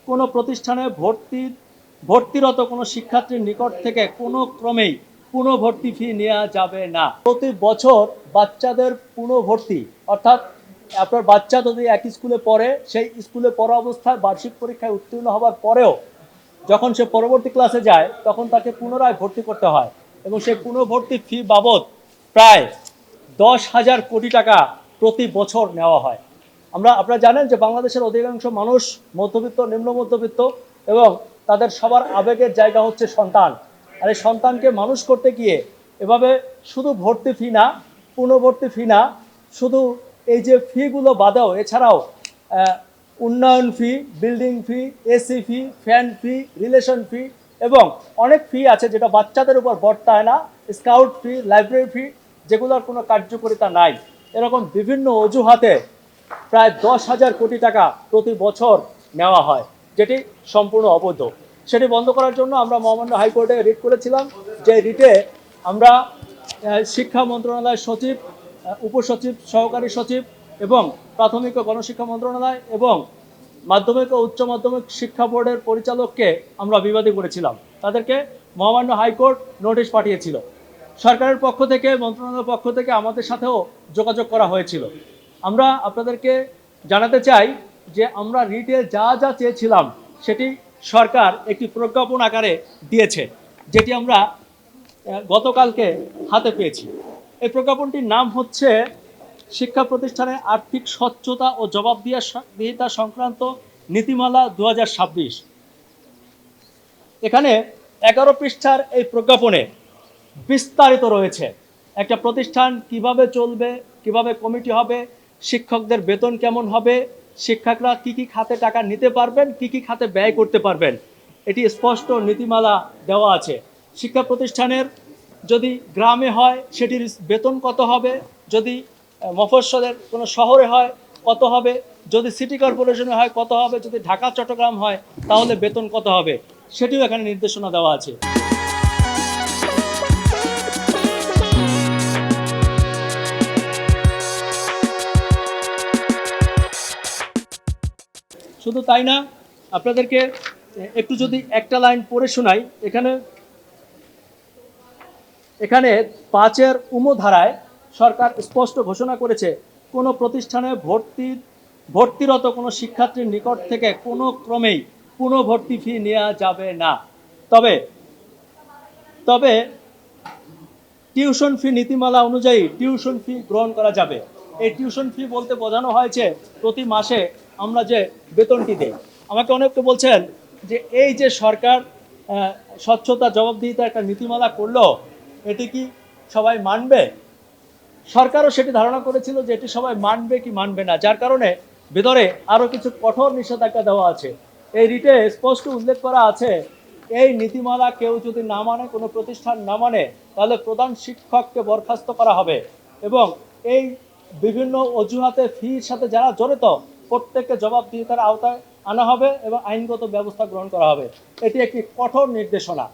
কোনো প্রতিষ্ঠানে ভর্তিরত কোনো শিক্ষার্থীর নিকট থেকে কোনো ক্রমেই পুনঃভর্তি ফি নেওয়া যাবে না। প্রতি বছর বাচ্চাদের পুনঃভর্তি, অর্থাৎ আপনার বাচ্চা যদি এক স্কুলে পড়ে, সেই স্কুলে পড়া অবস্থায় বার্ষিক পরীক্ষায় উত্তীর্ণ হওয়ার পরেও যখন সে পরবর্তী ক্লাসে যায় তখন তাকে পুনরায় ভর্তি করতে হয়, এবং সেই পুনঃভর্তি ফি বাবদ প্রায় 10,000 কোটি টাকা প্রতি বছর নেওয়া হয়। আপনারা জানেন যে বাংলাদেশের অধিকাংশ মানুষ মধ্যবিত্ত, নিম্ন মধ্যবিত্ত, এবং তাদের সবার আবেগের জায়গা হচ্ছে সন্তান। আর এই সন্তানকে মানুষ করতে গিয়ে এভাবে শুধু ভর্তি ফি না, পুনঃভর্তি ফি না, শুধু এই যে ফিগুলো বাদেও এছাড়াও উন্নয়ন ফি, বিল্ডিং ফি, এসি ফি, ফ্যান ফি, রিলেশন ফি এবং অনেক ফি আছে যেটা বাচ্চাদের উপর বর্তায় না, স্কাউট ফি, লাইব্রেরি ফি, যেগুলোর কোনো কার্যকারিতা নাই। এরকম বিভিন্ন অজুহাতে প্রায় 10,000 কোটি টাকা প্রতি বছর নেওয়া হয়, যেটি সম্পূর্ণ অবৈধ। সেটি বন্ধ করার জন্য আমরা মহামান্য হাইকোর্টে রিট করেছিলাম। যে রিটে আমরা শিক্ষা মন্ত্রণালয়ের সচিব, উপসচিব, সহকারী সচিব এবং প্রাথমিক ও গণশিক্ষা মন্ত্রণালয় এবং মাধ্যমিক ও উচ্চ মাধ্যমিক শিক্ষা বোর্ডের পরিচালককে আমরা বিবাদী করেছিলাম। তাদেরকে মহামান্য হাইকোর্ট নোটিশ পাঠিয়েছিল। সরকারের পক্ষ থেকে, মন্ত্রণালয়ের পক্ষ থেকে আমাদের সাথেও যোগাযোগ করা হয়েছিল। আমরা আপনাদেরকে জানাতে চাই যে আমরা রিটে যা যা চেয়েছিলাম সেটি সরকার একটি প্রজ্ঞাপন আকারে দিয়েছে, যেটি আমরা গতকালকে হাতে পেয়েছি। এই প্রজ্ঞাপনটির নাম হচ্ছে শিক্ষা প্রতিষ্ঠানের আর্থিক স্বচ্ছতা ও জবাবদিহিতা সংক্রান্ত নীতিমালা 2026। এখানে 11 পৃষ্ঠার এই প্রজ্ঞাপনে বিস্তারিত রয়েছে একটা প্রতিষ্ঠান কিভাবে চলবে, কিভাবে কমিটি হবে, শিক্ষকদের বেতন কেমন হবে, শিক্ষকরা কি কি খাতে টাকা নিতে পারবেন, কি কি খাতে ব্যয় করতে পারবেন, এটি স্পষ্ট নীতিমালা দেওয়া আছে। শিক্ষা প্রতিষ্ঠানের যদি গ্রামে হয় সেটির বেতন কত হবে, যদি মফস্বলের কোনো শহরে হয় কত হবে, যদি সিটি কর্পোরেশনে হয় কত হবে, যদি ঢাকা চট্টগ্রাম হয় তাহলে বেতন কত হবে, সেটিও এখানে নির্দেশনা দেওয়া আছে। শুধু তাই না, আপনাদেরকে একটু যদি একটা লাইন পড়ে শোনাই। এখানে 5-এর ধারায় সরকার স্পষ্ট ঘোষণা করেছে কোনো প্রতিষ্ঠানে ভর্তিরত কোনো শিক্ষার্থীর নিকট থেকে কোনো ক্রমেই পুনঃভর্তি ফি নেওয়া যাবে না। তবে টিউশন ফি নীতিমালা অনুযায়ী টিউশন ফি গ্রহণ করা যাবে। এই টিউশন ফি বলতে বোঝানো হয়েছে প্রতি মাসে আমরা যে বেতনটি দেই। আমাকে অনেকে বলছেন যে এই যে সরকার স্বচ্ছতা জবাবদিহিতা একটা নীতিমালা করলো, এটি কি সবাই মানবে? সরকারও সেটি ধারণা করেছিল যে এটি সবাই মানবে কি মানবে না, যার কারণে ভেতরে আরও কিছু কঠোর নিষেধাজ্ঞা দেওয়া আছে। এই রিটে স্পষ্ট উল্লেখ করা আছে এই নীতিমালা কেউ যদি না মানে, কোনো প্রতিষ্ঠান না মানে, তাহলে প্রধান শিক্ষককে বরখাস্ত করা হবে এবং এই বিভিন্ন অজুহাতে ফির সাথে যারা জড়িত প্রত্যেককে জবাবদিহিতার আওতায় আনা হবে এবং আইনগত ব্যবস্থা গ্রহণ করা হবে। এটি একটি কঠোর নির্দেশনা।